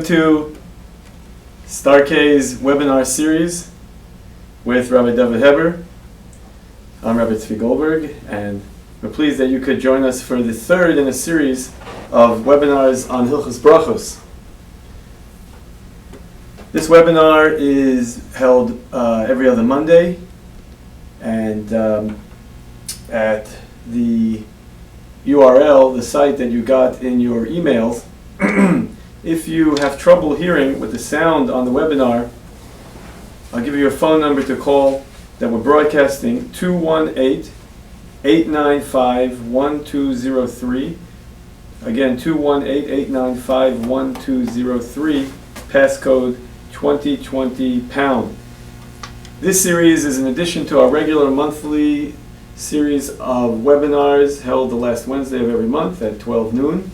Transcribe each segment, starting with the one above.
To Starkey's webinar series with Rabbi Dovid Heber. I'm Rabbi Zvi Goldberg, and we're pleased that you could join us for the third in a series of webinars on Hilchos Brochos. This webinar is held every other Monday, and at the URL, the site that you got in your emails. If you have trouble hearing with the sound on the webinar, I'll give you a phone number to call that we're broadcasting, 218-895-1203. Again, 218-895-1203, passcode 2020#. This series is in addition to our regular monthly series of webinars held the last Wednesday of every month at 12 noon.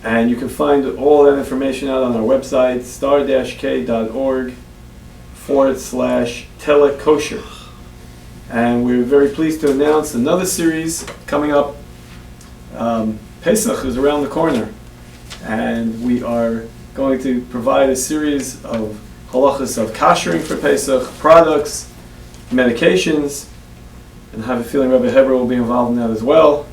And you can find all that information out on our website, star-k.org/telekosher. And we're very pleased to announce another series coming up. Pesach is around the corner, and we are going to provide a series of halachos of koshering for Pesach, products, medications, and I have a feeling Rabbi Heber will be involved in that as well.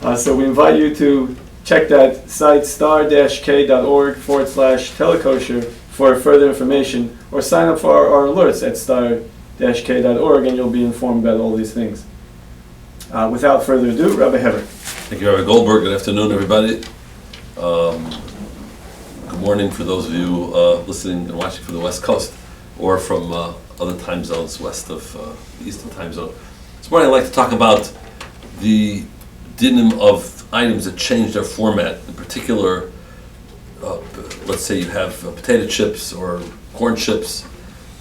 And so we invite you to check that site, star-k.org/telekosher, for further information, or sign up for our alerts at star-k.org, and you'll be informed about all these things. Without further ado, Rabbi Heber. Thank you, Rabbi Goldberg. Good afternoon, everybody. Good morning for those of you listening and watching from the West Coast, or from other time zones west of the Eastern time zone. This morning I'd like to talk about the dinim of items that change their format. In particular, let's say you have potato chips or corn chips,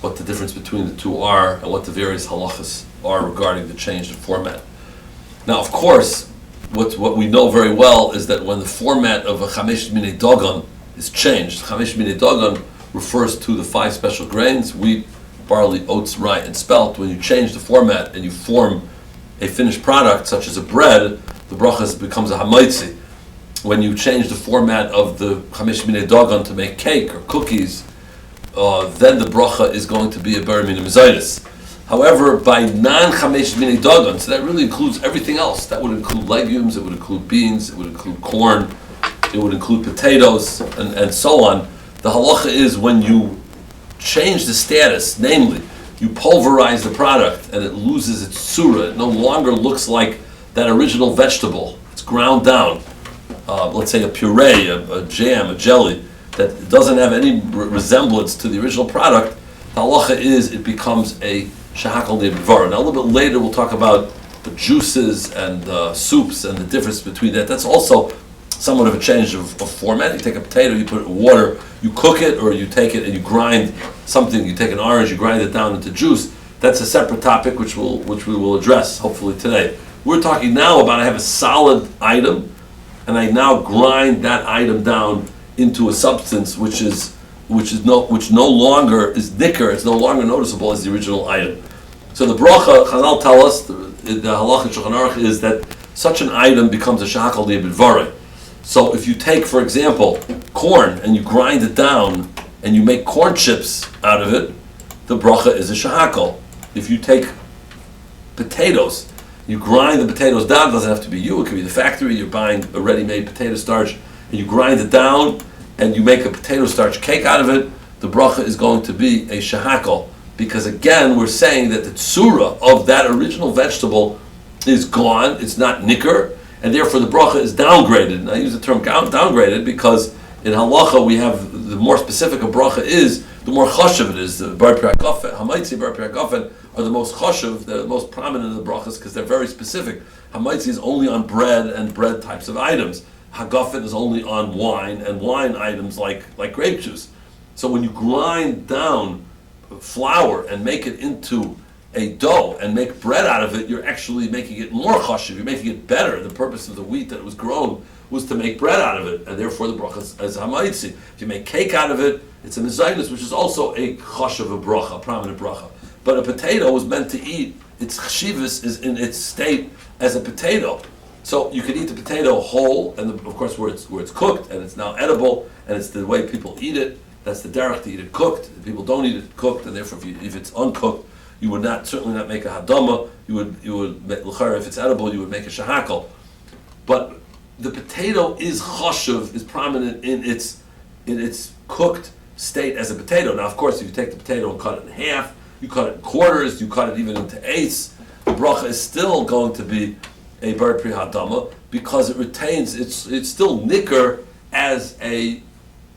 what the difference between the two are, and what the various halachos are regarding the change in format. Now, of course, what we know very well is that when the format of a chamesh minei dagan is changed, chamesh minei dagan refers to the 5 special grains: wheat, barley, oats, rye, and spelt. When you change the format and you form a finished product, such as a bread, the Brochos becomes a hamaitzi. When you change the format of the chamesh minei dagan to make cake or cookies, then the bracha is going to be a bar minim zayis. However, by non-chamesh minei dagan, so that really includes everything else. That would include legumes, it would include beans, it would include corn, it would include potatoes, and so on. The halacha is when you change the status, namely, you pulverize the product and it loses its surah. It no longer looks like that original vegetable. It's ground down. Let's say a puree, a jam, a jelly, that doesn't have any resemblance to the original product. The halacha is it becomes a shahakal de'bivara. Now a little bit later we'll talk about the juices and soups and the difference between that. That's also somewhat of a change of format. You take a potato, you put it in water, you cook it, or you take it and you grind something. You take an orange, you grind it down into juice. That's a separate topic which we will address hopefully today. We're talking now about I have a solid item, and I now grind that item down into a substance which no longer is nicker. It's no longer noticeable as the original item. So the bracha, Chazal tell us, the halacha Shulchan Aruch is that such an item becomes a shakal de'bidvarei. So if you take, for example, corn and you grind it down and you make corn chips out of it, the bracha is a shahakal. If you take potatoes, you grind the potatoes down, it doesn't have to be you, it could be the factory, you're buying a ready-made potato starch, and you grind it down and you make a potato starch cake out of it, the bracha is going to be a shahakal. Because again, we're saying that the tsura of that original vegetable is gone, it's not nicker, and therefore the bracha is downgraded. And I use the term downgraded because in halacha we have, the more specific a bracha is, the more chashuv it is. The bar pirakafen, hamaitzi bar pirakafen are the most chashuv, they're the most prominent of the brachas because they're very specific. Hamaitzi is only on bread and bread types of items. Hagafen is only on wine and wine items like grape juice. So when you grind down flour and make it into a dough and make bread out of it, you're actually making it more chashuv, you're making it better. The purpose of the wheat that it was grown was to make bread out of it, and therefore the bracha is hamaitzi. If you make cake out of it, it's a mezainis, which is also a chashuv, a bracha, a prominent bracha. But a potato was meant to eat, its chashivas is in its state as a potato. So you can eat the potato whole, and of course where it's cooked and it's now edible, and it's the way people eat it. That's the derech to eat it cooked. People don't eat it cooked, and therefore if it's uncooked, you would certainly not make a hadama. You would if it's edible, you would make a shahakal. But the potato is chashuv, is prominent in its cooked state as a potato. Now, of course, if you take the potato and cut it in half, you cut it in quarters, you cut it even into eighths, the bracha is still going to be a bar pri hadama because it retains it's still nicker as a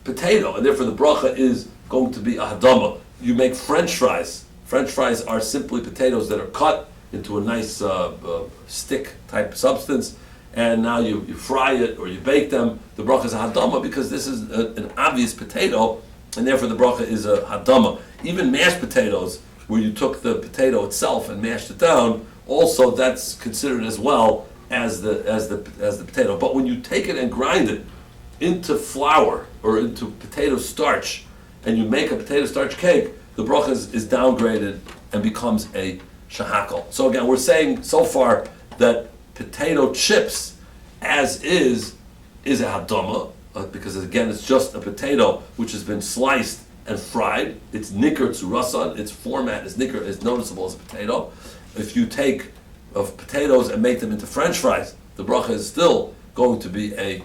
potato, and therefore the bracha is going to be a hadama. You make French fries. French fries are simply potatoes that are cut into a nice stick type substance, and now you fry it or you bake them. The bracha is a hadama because this is an obvious potato, and therefore the bracha is a hadama. Even mashed potatoes, where you took the potato itself and mashed it down, also that's considered as well as the potato. But when you take it and grind it into flour or into potato starch, and you make a potato starch cake, the bracha is downgraded and becomes a shahakal. So again, we're saying so far that potato chips, as is a hadama, because again, it's just a potato which has been sliced and fried. It's nicker tzurasan. Its format is nicker, is noticeable as a potato. If you take of potatoes and make them into French fries, the bracha is still going to be a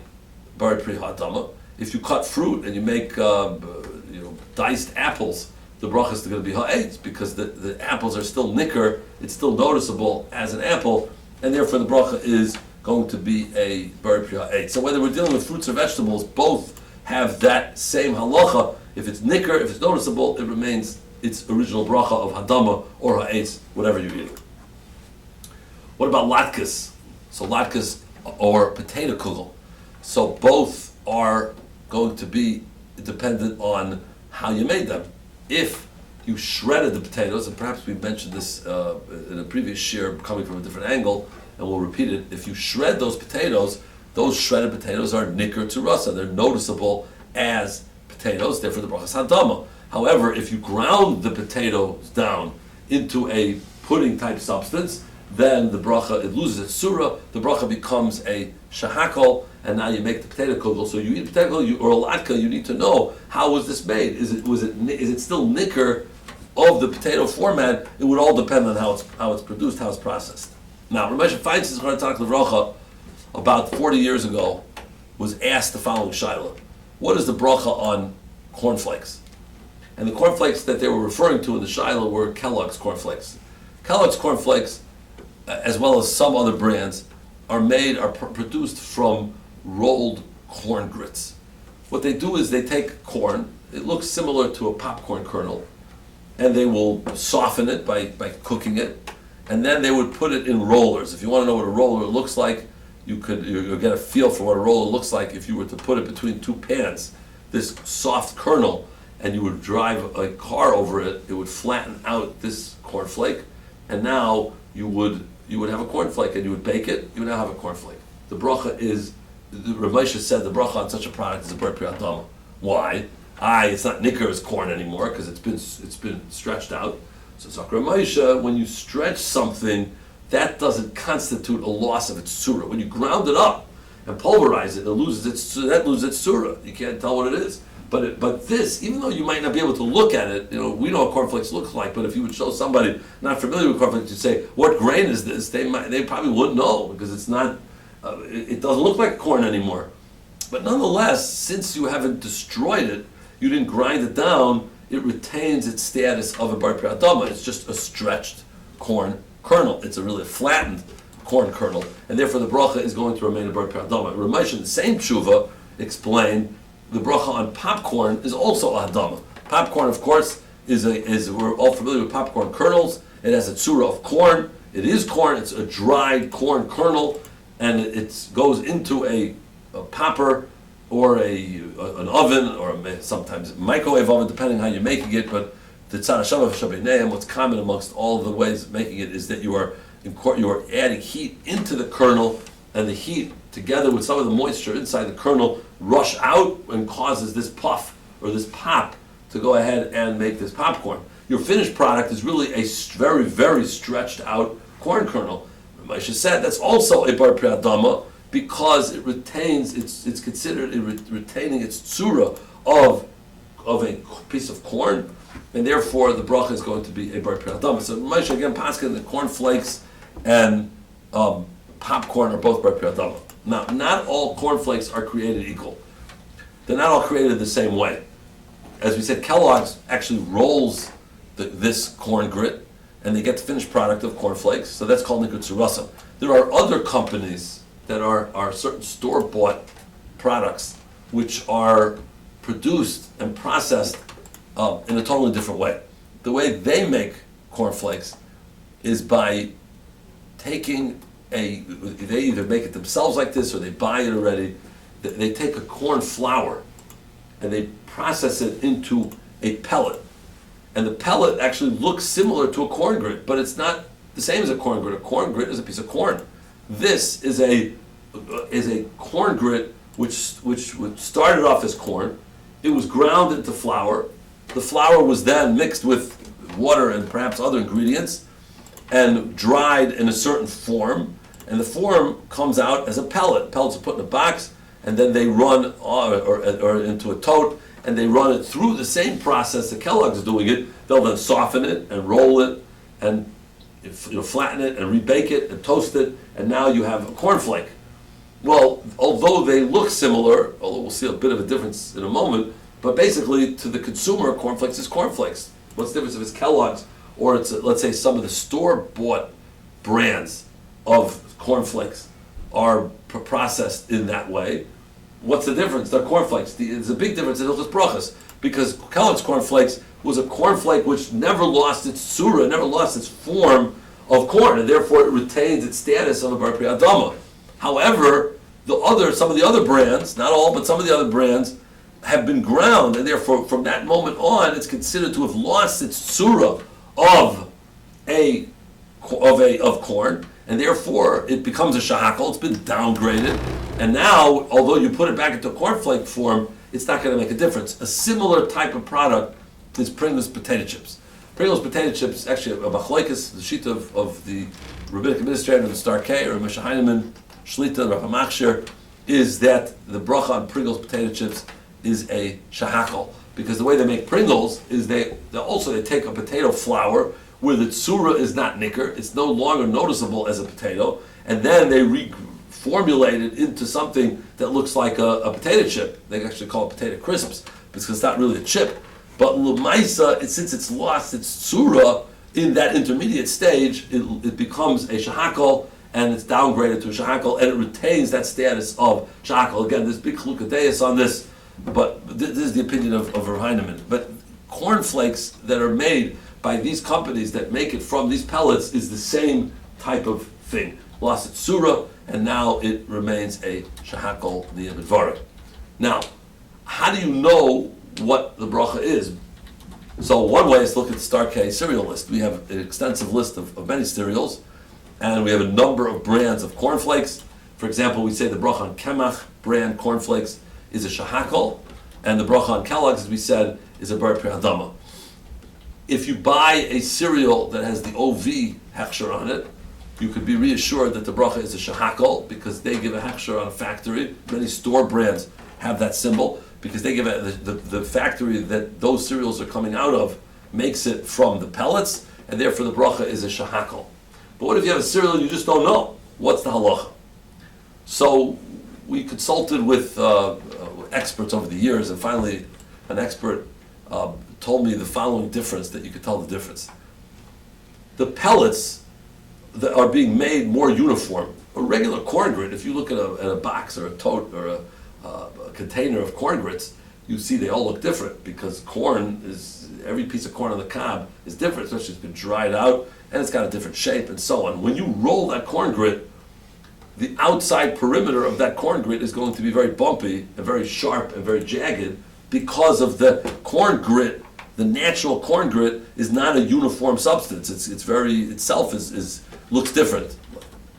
bar pri hadama. If you cut fruit and you make diced apples, the bracha is going to be ha'etz because the apples are still nicker. It's still noticeable as an apple, and therefore the bracha is going to be a bar pri ha'etz. So whether we're dealing with fruits or vegetables, both have that same halacha. If it's nicker, if it's noticeable, it remains its original bracha of hadama or ha'etz, whatever you're eating. What about latkes? So latkes or potato kugel. So both are going to be dependent on how you made them. If you shredded the potatoes, and perhaps we mentioned this in a previous shir coming from a different angle, and we'll repeat it. If you shred those shredded potatoes are nicker to rasa. They're noticeable as potatoes, therefore the bracha is hadama. However, if you ground the potatoes down into a pudding type substance, then the bracha, it loses its surah, the bracha becomes a shahakal, and now you make the potato kugel. So you eat potato kugel or a latka, you need to know, how was this made? Is it still nicker of the potato format? It would all depend on how it's produced, how it's processed. Now, Ramesh Feinstein's Charatak Levracha, about 40 years ago, was asked the following shaila: what is the bracha on cornflakes? And the cornflakes that they were referring to in the shaila were Kellogg's cornflakes. Kellogg's cornflakes, as well as some other brands, are produced from rolled corn grits. What they do is they take corn, it looks similar to a popcorn kernel, and they will soften it by cooking it, and then they would put it in rollers. If you want to know what a roller looks like, you'll get a feel for what a roller looks like if you were to put it between two pans, this soft kernel, and you would drive a car over it, it would flatten out this cornflake, and now you would have a cornflake, and you would bake it, you would now have a cornflake. The bracha is, Rav Moshe said the bracha on such a product is a bar pri hadama. Why? It's not nicker as corn anymore because it's been stretched out. So Rav Moshe, when you stretch something, that doesn't constitute a loss of its surah. When you ground it up and pulverize it, it loses its surah. You can't tell what it is. But this, even though you might not be able to look at it, we know what cornflakes look like. But if you would show somebody not familiar with cornflakes, you'd say, "What grain is this?" They probably wouldn't know because it's not. It doesn't look like corn anymore. But nonetheless, since you haven't destroyed it, you didn't grind it down. It retains its status of a bar pri hadama. It's just a stretched corn kernel. It's a really flattened corn kernel, and therefore the bracha is going to remain a bar pri hadama. Ramesh, in the same tshuva, explained the bracha on popcorn is also a hadama. Popcorn, of course, is we're all familiar with popcorn kernels. It has a tzura of corn. It is corn. It's a dried corn kernel, and it goes into a popper or an oven, or sometimes a microwave oven, depending how you're making it. But the tzad hashem of shabeneim, what's common amongst all of the ways of making it is that you are adding heat into the kernel, and the heat, together with some of the moisture inside the kernel, rush out and causes this puff or this pop to go ahead and make this popcorn. Your finished product is really a very, very stretched out corn kernel. Moshe said that's also a bar pri adama because it retains, it's considered retaining its tzura of a piece of corn, and therefore the bracha is going to be a bar pri adama. So Moshe again paskin the cornflakes and popcorn are both bar pri adama. Now, not all cornflakes are created equal. They're not all created the same way. As we said, Kellogg's actually rolls this corn grit, and they get the finished product of cornflakes, so that's called nikutsurasa. There are other companies that are certain store-bought products which are produced and processed in a totally different way. The way they make cornflakes is by taking they either make it themselves like this or they buy it already. They take a corn flour and they process it into a pellet. And the pellet actually looks similar to a corn grit, but it's not the same as a corn grit. A corn grit is a piece of corn. This is a corn grit which started off as corn. It was ground into flour. The flour was then mixed with water and perhaps other ingredients and dried in a certain form. And the form comes out as a pellet. Pellets are put in a box, and then they run or into a tote, and they run it through the same process that Kellogg's is doing it. They'll then soften it and roll it and flatten it and rebake it and toast it, and now you have a cornflake. Well, although they look similar, although we'll see a bit of a difference in a moment, but basically to the consumer, cornflakes is cornflakes. What's the difference if it's Kellogg's or it's, let's say, some of the store-bought brands of cornflakes are processed in that way? What's the difference? They're cornflakes. There's a big difference in Hilchos Brochos because Kellogg's cornflakes was a cornflake which never lost its surah, never lost its form of corn, and therefore it retains its status of a bar pri adama. However, some of the other brands, not all, but some of the other brands, have been ground, and therefore from that moment on, it's considered to have lost its surah of corn, and therefore it becomes a shahakal. It's been downgraded, and now, although you put it back into cornflake form, it's not going to make a difference. A similar type of product is Pringles potato chips. Pringles potato chips, actually, a machlokes, the sheet of the rabbinic administrator, the Star K, or Moshe Heinemann, Shlita, Rav Machshir, is that the bracha on Pringles potato chips is a shahakal, because the way they make Pringles is they take a potato flour where the tsura is not nicker, it's no longer noticeable as a potato, and then they reformulate it into something that looks like a potato chip. They actually call it potato crisps because it's not really a chip. But l'maisa, since it's lost its tsura in that intermediate stage, it becomes a shahakal, and it's downgraded to a shahakal, and it retains that status of shahakal. Again, there's big chlukadeus on this, but this is the opinion of Rav Heinemann. But cornflakes that are made by these companies that make it from these pellets is the same type of thing. Lost its surah, and now it remains a shahakal niyamidvarik. Now, how do you know what the bracha is? So one way is to look at the Star K cereal list. We have an extensive list of many cereals, and we have a number of brands of cornflakes. For example, we say the bracha on Kemach brand cornflakes is a shahakal, and the bracha on Kellogg's, as we said, is a bar pri adama. If you buy a cereal that has the OV hechsher on it, you could be reassured that the bracha is a shahakal because they give a hechsher on a factory. Many store brands have that symbol because they give the factory that those cereals are coming out of makes it from the pellets, and therefore the bracha is a shahakal. But what if you have a cereal and you just don't know? What's the halacha? So we consulted with experts over the years, and finally an expert told me the following difference, that you could tell the difference. The pellets that are being made more uniform. A regular corn grit, if you look at a box or a tote or a container of corn grits, you see they all look different because every piece of corn on the cob is different, especially it's been dried out and it's got a different shape and so on. When you roll that corn grit, the outside perimeter of that corn grit is going to be very bumpy and very sharp and very jagged because of the corn grit. The natural corn grit is not a uniform substance. It's very itself looks different.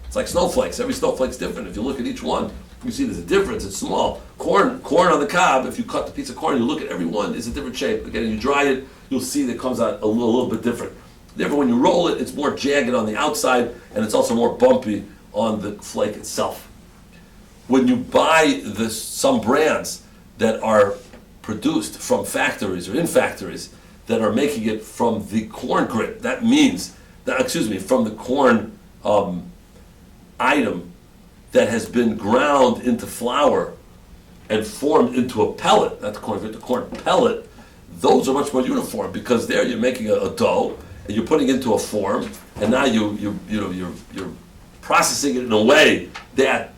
It's like snowflakes. Every snowflake's different. If you look at each one, you see there's a difference. It's small. Corn on the cob, if you cut the piece of corn, you look at every one, it's a different shape. Again, you dry it, you'll see that it comes out a little bit different. Therefore, when you roll it, it's more jagged on the outside, and it's also more bumpy on the flake itself. When you buy some brands that are produced from factories or in factories that are making it from the corn grit, that means that, from the corn item that has been ground into flour and formed into a pellet, not the corn grit, the corn pellet, those are much more uniform, because there you're making a dough and you're putting it into a form, and now you're processing it in a way that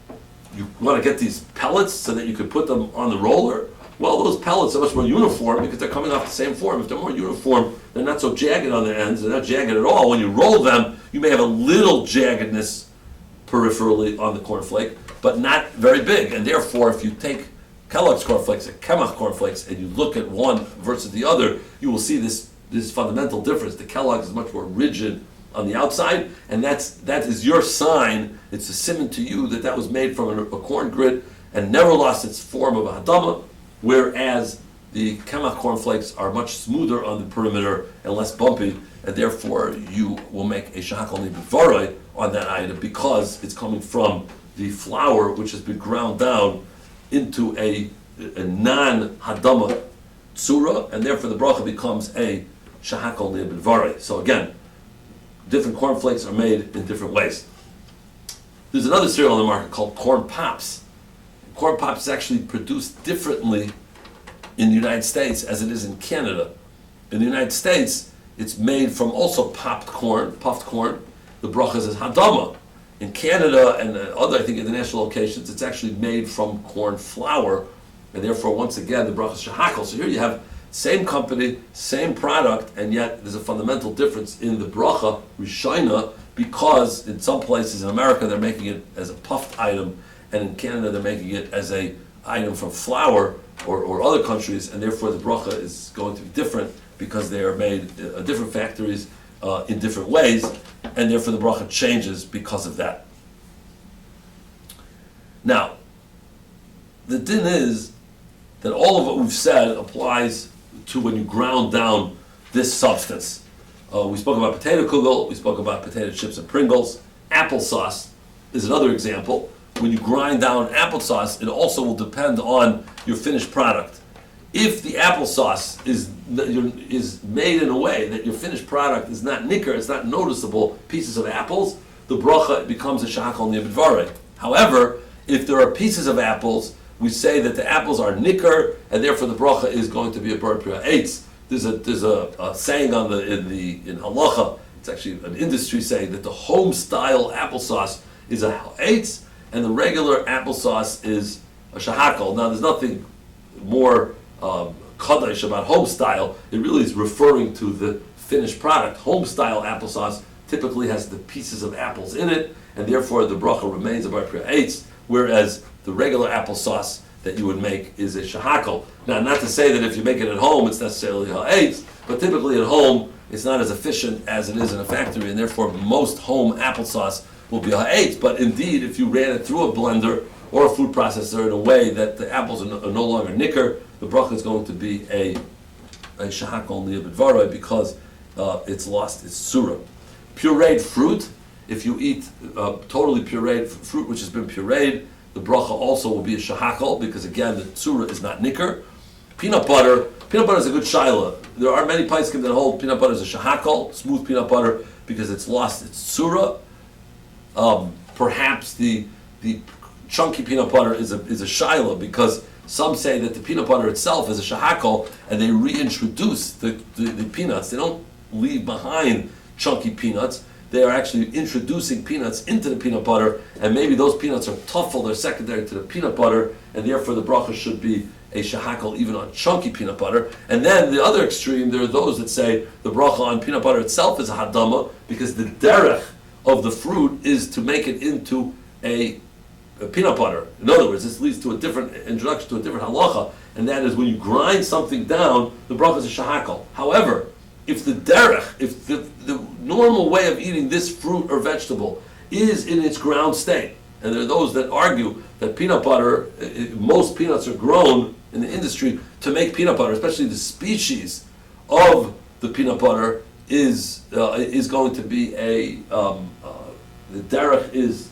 you want to get these pellets so that you can put them on the roller. Well, those pellets are much more uniform because they're coming off the same form. If they're more uniform, they're not so jagged on their ends. They're not jagged at all. When you roll them, you may have a little jaggedness peripherally on the cornflake, but not very big. And therefore, if you take Kellogg's cornflakes and Kemach cornflakes and you look at one versus the other, you will see this fundamental difference. The Kellogg's is much more rigid on the outside, and that is your sign. It's a simon to you that was made from a corn grit and never lost its form of a hadama, whereas the Kemach cornflakes are much smoother on the perimeter and less bumpy, and therefore you will make a shahakal nibivaroi on that item because it's coming from the flour which has been ground down into a non-hadama tsura, and therefore the bracha becomes a shahakal nibivaroi. So again, different cornflakes are made in different ways. There's another cereal on the market called Corn Pops. Corn Pops is actually produced differently in the United States as it is in Canada. In the United States, it's made from also puffed corn. The bracha is hadama. In Canada and other, I think, international locations, it's actually made from corn flour, and therefore, once again, the bracha is shahakal. So here you have same company, same product, and yet there's a fundamental difference in the bracha rishayna, because in some places in America they're making it as a puffed item, and in Canada they're making it as a item from flour or other countries, and therefore the bracha is going to be different because they are made at different factories in different ways, and therefore the bracha changes because of that. Now, the din is that all of what we've said applies to when you ground down this substance. We spoke about potato kugel, we spoke about potato chips and Pringles. Applesauce is another example. When you grind down applesauce, it also will depend on your finished product. If the applesauce is made in a way that your finished product is not nicker, it's not noticeable pieces of apples, the bracha becomes a shahakal nibidvarei. However, if there are pieces of apples, we say that the apples are nicker, and therefore the bracha is going to be a bar priya eitz. There's a saying in halacha. It's actually an industry saying that the home style applesauce is a eitz, and the regular applesauce is a shahakal. Now, there's nothing more kaddish about home style. It really is referring to the finished product. Home style applesauce typically has the pieces of apples in it, and therefore the bracha remains a bar priya eitz, whereas the regular applesauce that you would make is a shahakal. Now, not to say that if you make it at home, it's necessarily ha'etz, but typically at home, it's not as efficient as it is in a factory, and therefore most home applesauce will be ha'etz. But indeed, if you ran it through a blender or a food processor in a way that the apples are no longer nicker, the bracha is going to be a shahakal niyabidvaroi because it's lost its surah. Pureed fruit, if you eat totally pureed fruit which has been pureed, the bracha also will be a shahakal because again the tzura is not nicker. Peanut butter is a good shaila. There are many paiskim that hold peanut butter is a shahakal, smooth peanut butter, because it's lost its tzura. Perhaps the chunky peanut butter is a shaila because some say that the peanut butter itself is a shahakal and they reintroduce the peanuts. They don't leave behind chunky peanuts. They are actually introducing peanuts into the peanut butter, and maybe those peanuts are tuffle, they're secondary to the peanut butter, and therefore the bracha should be a shahakal even on chunky peanut butter. And then the other extreme, there are those that say the bracha on peanut butter itself is a hadama, because the derech of the fruit is to make it into a peanut butter. In other words, this leads to a different introduction to a different halacha, and that is when you grind something down, the bracha is a shahakal. However, if the derech, if the normal way of eating this fruit or vegetable is in its ground state, and there are those that argue that peanut butter, most peanuts are grown in the industry to make peanut butter, especially the species of the peanut butter is going to be the derech is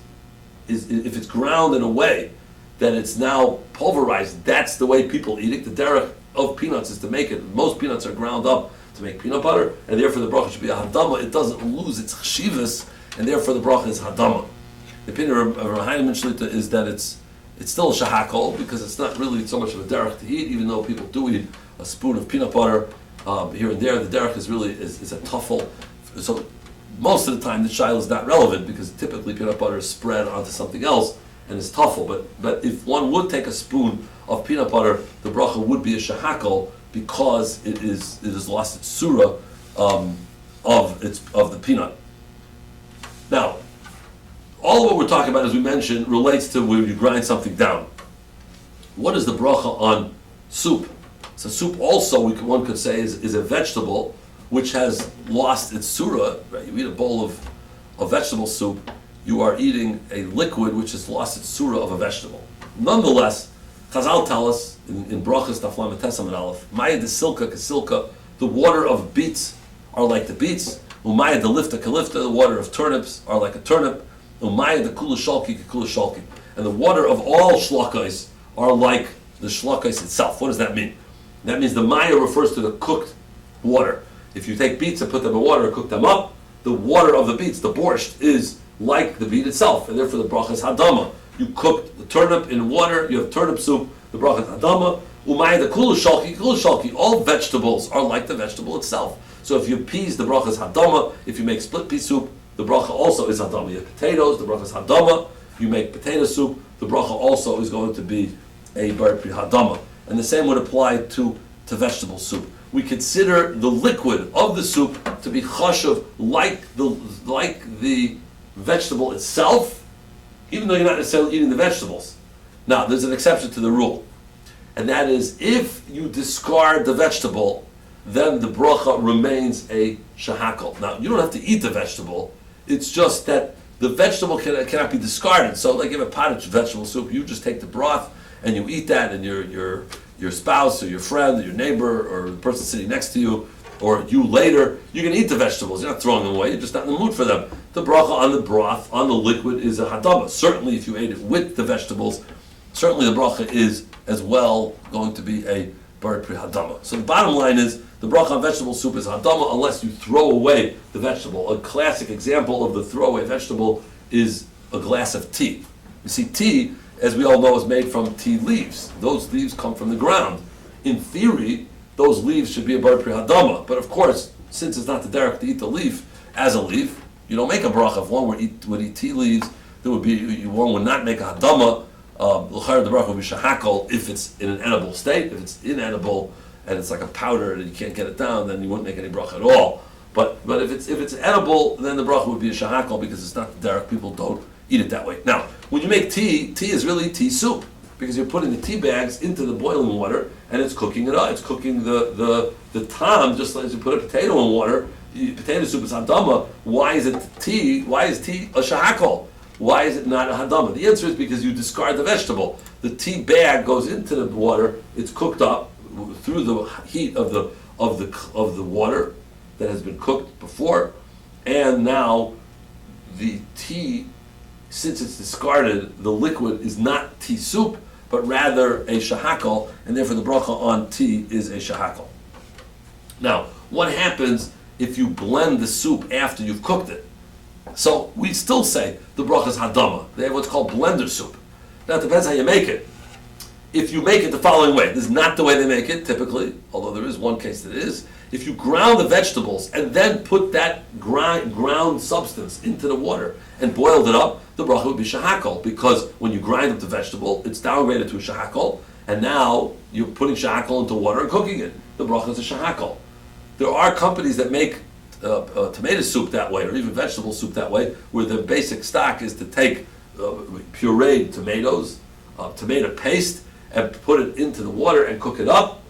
if it's ground in a way that it's now pulverized, that's the way people eat it. The derech of peanuts is to make it. Most peanuts are ground up to make peanut butter, and therefore the bracha should be a hadama. It doesn't lose its chshivas, and therefore the bracha is hadama. The opinion of Rabbi Shlita is that it's still a shahakol because it's not really so much of a derech to eat, even though people do eat a spoon of peanut butter here and there. The derech is really is a tuffle. So most of the time the shaila is not relevant because typically peanut butter is spread onto something else and is tuffle. But if one would take a spoon of peanut butter, the bracha would be a shahakol because it has lost its surah of the peanut. Now, all of what we're talking about, as we mentioned, relates to when you grind something down. What is the bracha on soup? So soup also, one could say, is a vegetable which has lost its surah. Right? You eat a bowl of vegetable soup, you are eating a liquid which has lost its surah of a vegetable. Nonetheless, Chazal tell us in Brochos Daf Lamed Tes Amud Aleph, Maya de silka kasilka, the water of beets are like the beets. Umaya de lifta kalifta, the water of turnips are like a turnip. Umaya de kula shalki kakula shalki, and the water of all shlakais are like the shlakais itself. What does that mean? That means the maya refers to the cooked water. If you take beets and put them in water and cook them up, the water of the beets, the borscht, is like the beet itself, and therefore the bracha is hadama. You cooked the turnip in water, you have turnip soup, the bracha is hadama. Umaya de kula shalki, all vegetables are like the vegetable itself. So if you peas, the bracha is hadama. If you make split pea soup, the bracha also is hadama. You have potatoes, the bracha is hadama. You make potato soup, the bracha also is going to be a bar pri hadama. And the same would apply to vegetable soup. We consider the liquid of the soup to be chashuv like the vegetable itself, even though you're not necessarily eating the vegetables. Now, there's an exception to the rule, and that is if you discard the vegetable, then the bracha remains a shahakal. Now, you don't have to eat the vegetable. It's just that the vegetable cannot be discarded. So, like you have a pot of vegetable soup, you just take the broth and you eat that, and your spouse or your friend or your neighbor or the person sitting next to you or you later, you can eat the vegetables. You're not throwing them away. You're just not in the mood for them. The bracha on the broth, on the liquid, is a hadama. Certainly, if you ate it with the vegetables, certainly the bracha is as well going to be a bar pri hadama. So the bottom line is the bracha on vegetable soup is hadama unless you throw away the vegetable. A classic example of the throwaway vegetable is a glass of tea. You see, tea, as we all know, is made from tea leaves. Those leaves come from the ground. In theory, those leaves should be a bar pri hadama. But of course, since it's not the derech to eat the leaf as a leaf, you don't make a bracha. If one would eat tea leaves, one would not make a hadama. L'chayr the bracha would be shahakol if it's in an edible state. If it's inedible and it's like a powder and you can't get it down, then you wouldn't make any bracha at all. But if it's edible, then the bracha would be a shahakol because it's not the derech. People don't eat it that way. Now, when you make tea is really tea soup because you're putting the tea bags into the boiling water and it's cooking it up. It's cooking the tam just like you put a potato in water. Potato soup is hadama. Why is it tea? Why is tea a shahakol? Why is it not a hadama? The answer is because you discard the vegetable. The tea bag goes into the water. It's cooked up through the heat of the water that has been cooked before, and now the tea, since it's discarded, the liquid is not tea soup, but rather a shahakal, and therefore the bracha on tea is a shahakal. Now, what happens if you blend the soup after you've cooked it? So we still say the bracha is hadama. They have what's called blender soup. Now it depends how you make it. If you make it the following way, this is not the way they make it typically, although there is one case that is. If you ground the vegetables and then put that ground substance into the water and boiled it up, the bracha would be shahakol, because when you grind up the vegetable, it's downgraded to a shahakol, and now you're putting shahakol into water and cooking it. The bracha is a shahakol. There are companies that make tomato soup that way, or even vegetable soup that way, where the basic stock is to take pureed tomatoes, tomato paste, and put it into the water and cook it up.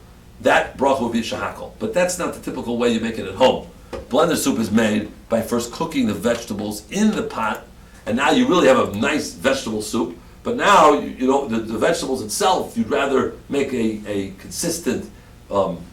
That bracha would be shahakol. But that's not the typical way you make it at home. Blender soup is made by first cooking the vegetables in the pot, and now you really have a nice vegetable soup. But now, the vegetables itself, you'd rather make a consistent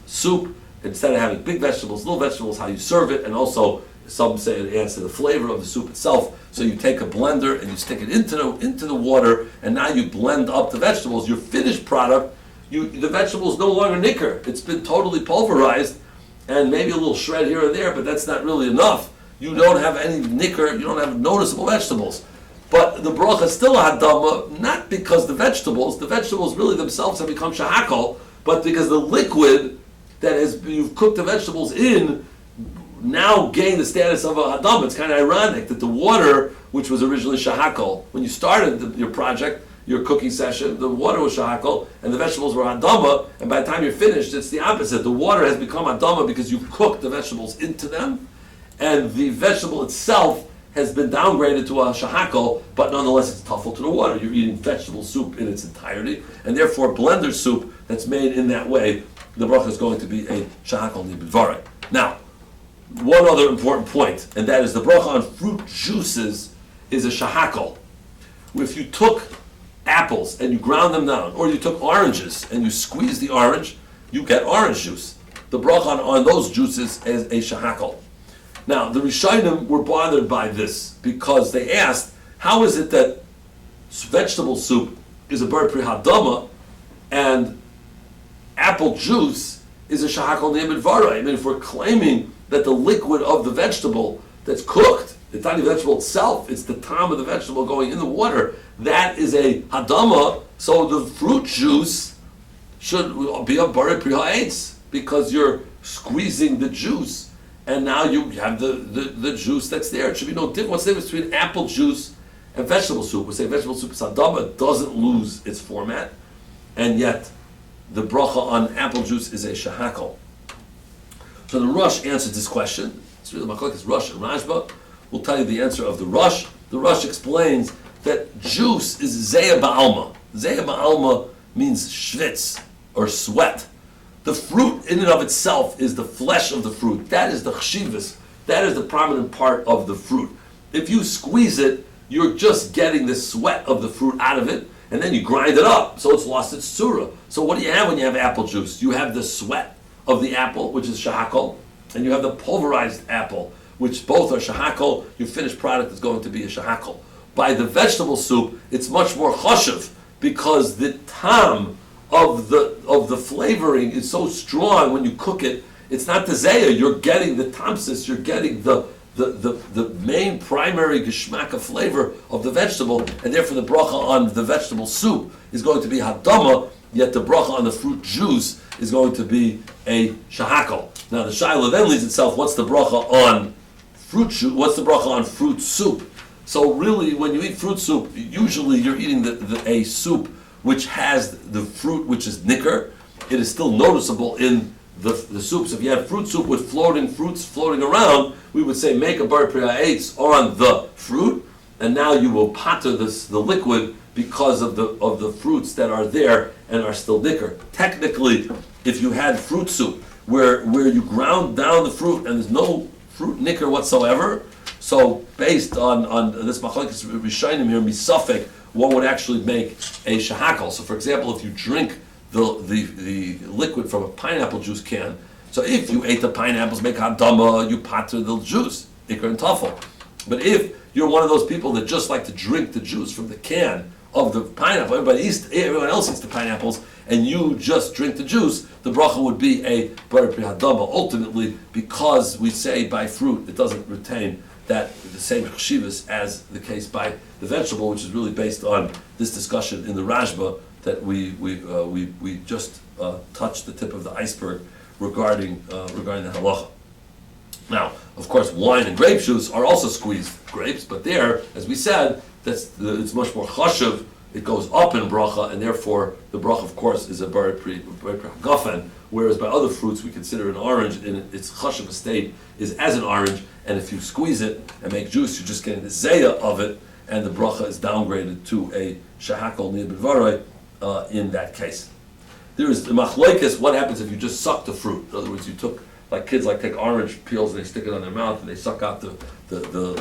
soup. instead of having big vegetables, little vegetables, how you serve it, and also some say it adds to the flavor of the soup itself. So you take a blender and you stick it into the water, and now you blend up the vegetables. Your finished product, the vegetable is no longer nicker. It's been totally pulverized, and maybe a little shred here and there, but that's not really enough. You don't have any nicker. You don't have noticeable vegetables. But the bracha is still a hadama, not because the vegetables really themselves have become shahakol, but because the liquid that you've cooked the vegetables in now gain the status of a hadam. It's kind of ironic that the water, which was originally shahakol, when you started your project, your cooking session, the water was shahakol and the vegetables were hadama, and by the time you're finished, it's the opposite. The water has become hadama because you cooked the vegetables into them, and the vegetable itself has been downgraded to a shahakol, but nonetheless it's tuffle to the water. You're eating vegetable soup in its entirety, and therefore blender soup that's made in that way, the bracha is going to be a shahakol nibidvarei. Now, one other important point, and that is the bracha on fruit juices is a shahakol. If you took apples and you ground them down, or you took oranges and you squeeze the orange, you get orange juice. The bracha on those juices is a shahakol. Now, the Rishonim were bothered by this because they asked, how is it that vegetable soup is a bar pri hadama and apple juice is a shahakol nibidvarei? I mean, if we're claiming that the liquid of the vegetable that's cooked, it's not even the vegetable itself, it's the tom of the vegetable going in the water, that is a hadama, so the fruit juice should be a bar pri ha'etz because you're squeezing the juice, and now you have the juice that's there. It should be no difference. What's the difference between apple juice and vegetable soup? We say vegetable soup is hadama, it doesn't lose its format, and yet the bracha on apple juice is a shahakol. So the Rosh answered this question. It's really machlokes Rosh and Rashba. We'll tell you the answer of the Rosh. The Rosh explains that juice is zeya ba'alma. Zeya ba'alma means schwitz, or sweat. The fruit in and of itself is the flesh of the fruit. That is the chshivas. That is the prominent part of the fruit. If you squeeze it, you're just getting the sweat of the fruit out of it, and then you grind it up, so it's lost its surah. So what do you have when you have apple juice? You have the sweat of the apple, which is shahakol, and you have the pulverized apple, which both are shahakol. Your finished product is going to be a shahakol. By the vegetable soup, it's much more choshev because the tam of the flavoring is so strong when you cook it. It's not the zeya. You're getting the tamsis. You're getting the main primary geschmack flavor of the vegetable, and therefore the bracha on the vegetable soup is going to be hadama. Yet the bracha on the fruit juice is going to be a shahakol. Now the shaila then leads itself, what's the bracha on fruit juice? What's the bracha on fruit soup? So really, when you eat fruit soup, usually you're eating a soup which has the fruit which is nicker. It is still noticeable in the soups. If you have fruit soup with floating fruits floating around, we would say make a bar pri ha'etz on the fruit, and now you will pater the liquid because of the fruits that are there and are still nicker. Technically, if you had fruit soup where you ground down the fruit and there's no fruit nicker whatsoever, so based on this machlokes rishonim here, misafek, one would actually make a shahakol. So for example, if you drink the liquid from a pineapple juice can, so if you ate the pineapples, make hadama, you pater the juice, nicker and tuffle. But if you're one of those people that just like to drink the juice from the can of the pineapple, everyone else eats the pineapples, and you just drink the juice, the bracha would be a bar pri hadama. Ultimately, because we say by fruit, it doesn't retain the same chshivas as the case by the vegetable, which is really based on this discussion in the Rashba that we just touched the tip of the iceberg regarding the halacha. Now, of course, wine and grape juice are also squeezed grapes, but there, as we said, it's much more chashuv. It goes up in bracha, and therefore the bracha, of course, is a bar pri hagafen. Whereas by other fruits, we consider an orange in its chashuv state is as an orange, and if you squeeze it and make juice, you're just getting the zeya of it, and the bracha is downgraded to a shahakol nibidvarei in that case. There is the machlokes. What happens if you just suck the fruit? In other words, you took, like kids take orange peels and they stick it on their mouth and they suck out the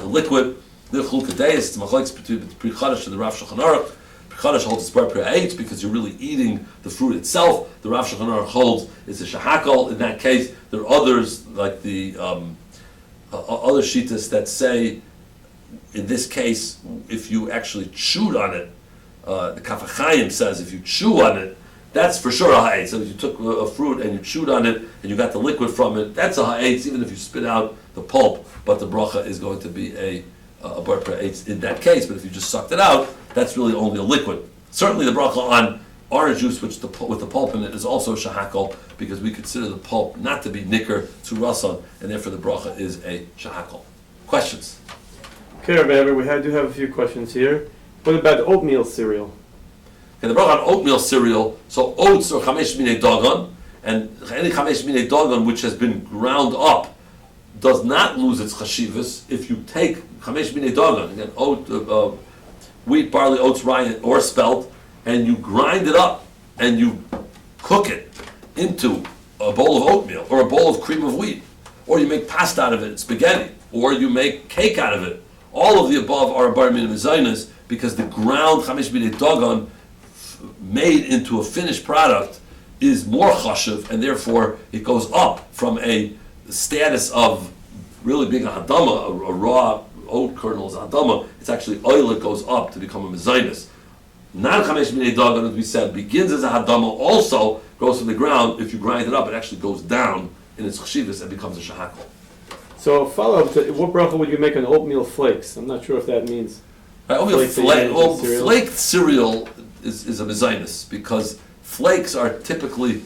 liquid. The chulkadeis, it's machlokes between Pri Chadash and the Rav Shulchan Aruch. Kaddish holds it's bar pri'ates because you're really eating the fruit itself. The Rav Shulchan Aruch holds it's a shahakal. In that case, there are others like the other shitas that say, in this case, if you actually chewed on it, the Kaf HaChaim says if you chew on it, that's for sure a ha'etz. So if you took a fruit and you chewed on it and you got the liquid from it, that's a ha'etz, even if you spit out the pulp. But the bracha is going to be a bar ha'etz in that case. But if you just sucked it out, that's really only a liquid. Certainly the bracha on orange juice, with the pulp in it, is also shahakal, because we consider the pulp not to be nicker to rasan, and therefore the bracha is a shahakal. Questions? Okay, Rabbi Heber, we do have a few questions here. What about oatmeal cereal? Okay, the bracha on oatmeal cereal, so oats are chamesh minei dagan, and any chamesh minei dagan which has been ground up does not lose its chashivas if you take chamesh minei dagan, again, wheat, barley, oats, rye, or spelt, and you grind it up and you cook it into a bowl of oatmeal or a bowl of cream of wheat, or you make pasta out of it, spaghetti, or you make cake out of it. All of the above are bar minim zaynas, because the ground chamesh minei dagan made into a finished product is more chashiv, and therefore it goes up from a status of really being a hadama, a raw oat kernel is a hadama. It's actually oil that goes up to become a mezainis. Non chamesh minei dagan, as we said, begins as a hadama, also goes from the ground. If you grind it up, it actually goes down in its chashivas and becomes a shahakal. So follow up to what bracha would you make on oatmeal flakes? I'm not sure if that means flaked cereal is a mezainis, because flakes are typically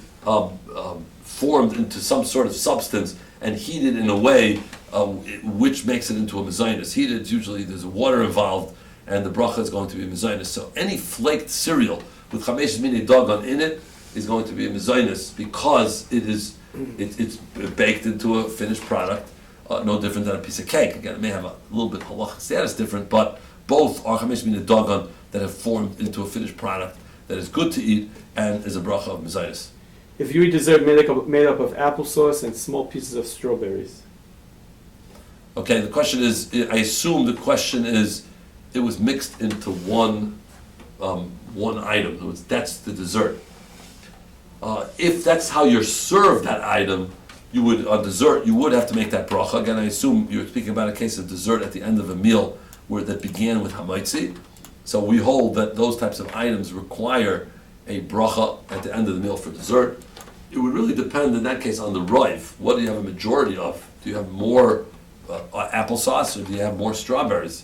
formed into some sort of substance and heated in a way which makes it into a mezainis. Heated, usually there's water involved, and the bracha is going to be a mezainis. So any flaked cereal with chamesh minei dagan in it is going to be a mezainis, because it's baked into a finished product, no different than a piece of cake. Again, it may have a little bit halachic status different, but both are chamesh minei dagan that have formed into a finished product that is good to eat and is a bracha of mezainis. If you eat dessert made up of applesauce and small pieces of strawberries. Okay, the question is, I assume the question is, it was mixed into one item. In other words, that's the dessert. If that's how you're served that item, you would have to make that bracha. Again, I assume you're speaking about a case of dessert at the end of a meal that began with hamaitzi. So we hold that those types of items require a bracha at the end of the meal for dessert. It would really depend in that case on the rive. What do you have a majority of? Do you have more applesauce, or do you have more strawberries?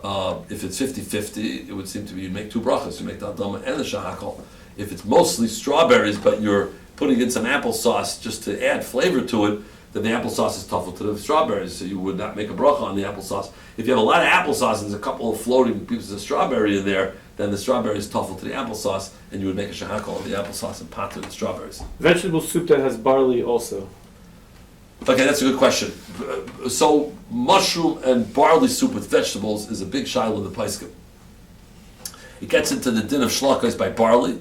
If it's 50-50, it would seem to be you'd make two brachas. You make the adama and the shahakal. If it's mostly strawberries, but you're putting in some applesauce just to add flavor to it, then the applesauce is tuffle to the strawberries, so you would not make a bracha on the applesauce. If you have a lot of applesauce and there's a couple of floating pieces of strawberry in there, then the strawberry is tuffle to the applesauce, and you would make a shahakal of the applesauce and pot to the strawberries. Vegetable soup that has barley also. Okay, that's a good question. So mushroom and barley soup with vegetables is a big shiloh in the paiskim. It gets into the din of shlakos by barley.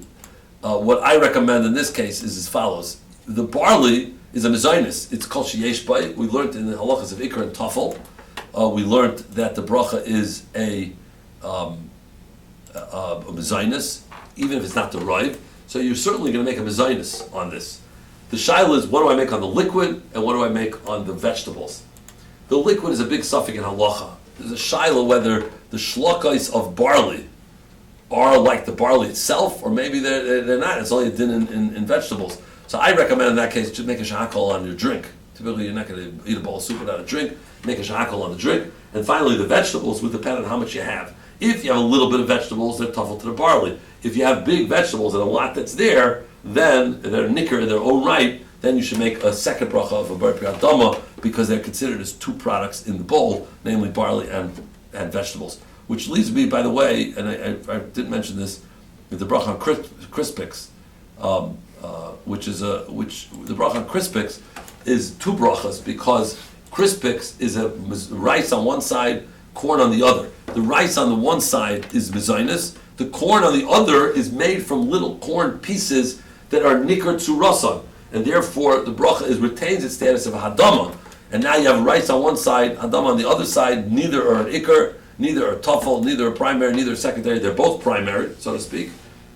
What I recommend in this case is as follows. The barley is a mezainis. It's called sheyesh bay. We learned in the halachos of ikar and tafel. We learned that the bracha is a mezainis, even if it's not the rive. So you're certainly going to make a mezainis on this. The shaila is, what do I make on the liquid and what do I make on the vegetables? The liquid is a big suffix in halacha. There's a shaila whether the shlakais of barley are like the barley itself, or maybe they're not. It's only a din in vegetables. So I recommend in that case just make a shahakal on your drink. Typically you're not going to eat a bowl of soup without a drink. Make a shahakal on the drink. And finally the vegetables would depend on how much you have. If you have a little bit of vegetables, they're tuffle to the barley. If you have big vegetables and a lot that's there, then they're nicker in their own right, then you should make a second bracha of a bar priyadama, because they're considered as two products in the bowl, namely barley and vegetables. Which leads me, by the way, and I didn't mention this, the bracha on crispix, which the bracha on crispix is two brachas, because crispix is a rice on one side, corn on the other. The rice on the one side is mezainis. The corn on the other is made from little corn pieces that are nikar tzurasan, and therefore the bracha retains its status of a hadama. And now you have rice on one side, hadama on the other side. Neither are an ikar, neither are tuffle, neither are primary, neither are secondary. They're both primary, so to speak.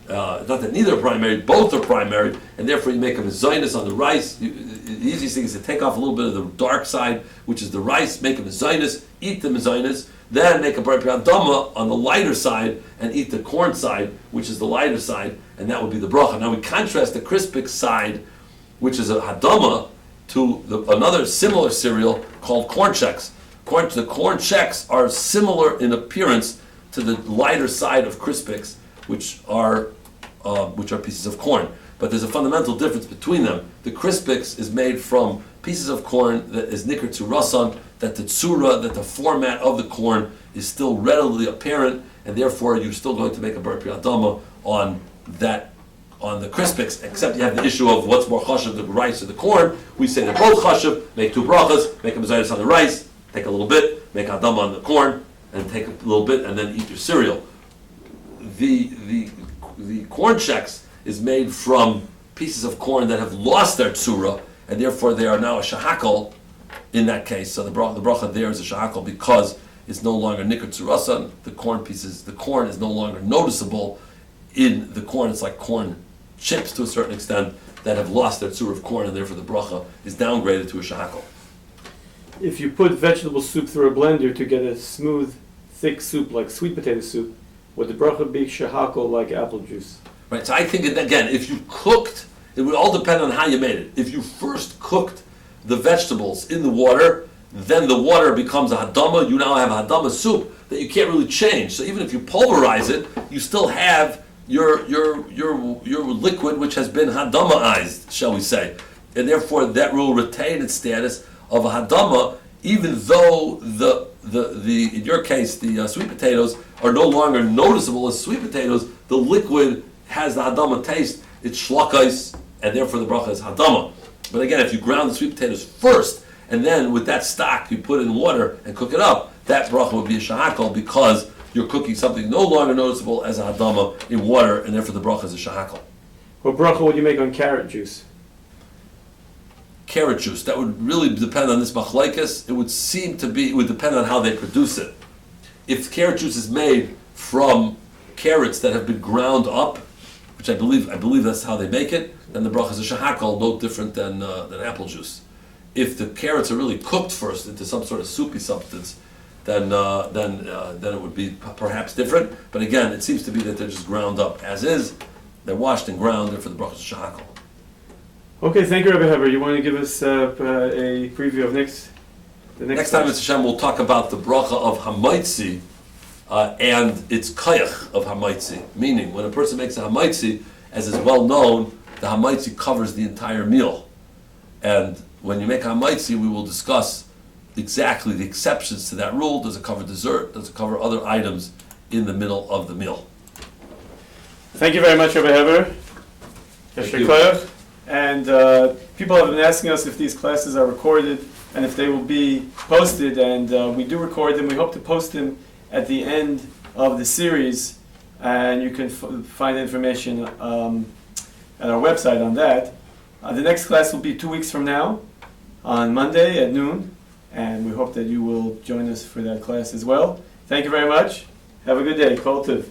Not that neither are primary, both are primary, and therefore you make a mezainis on the rice. The easiest thing is to take off a little bit of the dark side, which is the rice, make a mezainis, eat the mezainis, then make a bar dama on the lighter side and eat the corn side, which is the lighter side, and that would be the bracha. Now we contrast the crispic side, which is a hadama, to another similar cereal called corn checks. The corn checks are similar in appearance to the lighter side of crispics, which are pieces of corn. But there's a fundamental difference between them. The crispix is made from pieces of corn that is nikr to rasan, that the tzura, that the format of the corn is still readily apparent, and therefore you're still going to make a bar adama on the crispix, except you have the issue of what's more chashav, the rice or the corn. We say they're both chashav, make two brachas, make a mezainis on the rice, take a little bit, make adama on the corn, and take a little bit, and then eat your cereal. The corn checks is made from pieces of corn that have lost their tzura, and therefore they are now a shahakal in that case. So the bracha there is a shahakal because it's no longer nikr tzurasan. The corn is no longer noticeable in the corn. It's like corn chips to a certain extent that have lost their tzura of corn, and therefore the bracha is downgraded to a shahakal. If you put vegetable soup through a blender to get a smooth, thick soup like sweet potato soup, would the bracha be shahakal like apple juice? Right, so I think, again, if you cooked, it would all depend on how you made it. If you first cooked the vegetables in the water, then the water becomes a hadama. You now have a hadama soup that you can't really change. So even if you pulverize it, you still have your liquid which has been hadamaized, shall we say. And therefore that will retain its status of a hadama, even though the in your case, the sweet potatoes are no longer noticeable as sweet potatoes. The liquid has the hadama taste, it's shlakais, and therefore the bracha is hadama. But again, if you ground the sweet potatoes first, and then with that stock you put in water and cook it up, that bracha would be a shahakal because you're cooking something no longer noticeable as a hadama in water, and therefore the bracha is a shahakal. What bracha would you make on carrot juice? Carrot juice, that would really depend on this machlekes. It would depend on how they produce it. If carrot juice is made from carrots that have been ground up, which I believe that's how they make it, then the bracha is a shahakal, no different than apple juice. If the carrots are really cooked first into some sort of soupy substance, then it would be perhaps different. But again, it seems to be that they're just ground up as is. They're washed and ground, therefore the bracha is a shahakal. Okay, thank you, Rabbi Heber. You want to give us a preview of the next time, Mr. Hashem, we'll talk about the bracha of hamaitzi and its kayach of hamaitzi. Meaning, when a person makes a hamaitzi, as is well known, the hamaitzi covers the entire meal. And when you make hamaitzi, we will discuss exactly the exceptions to that rule. Does it cover dessert? Does it cover other items in the middle of the meal? Thank you very much, Rabbi Heber. Thank you. And people have been asking us if these classes are recorded and if they will be posted, and we do record them. We hope to post them at the end of the series, and you can find information at our website on that. The next class will be 2 weeks from now, on Monday at noon, and we hope that you will join us for that class as well. Thank you very much. Have a good day. Kol Tov.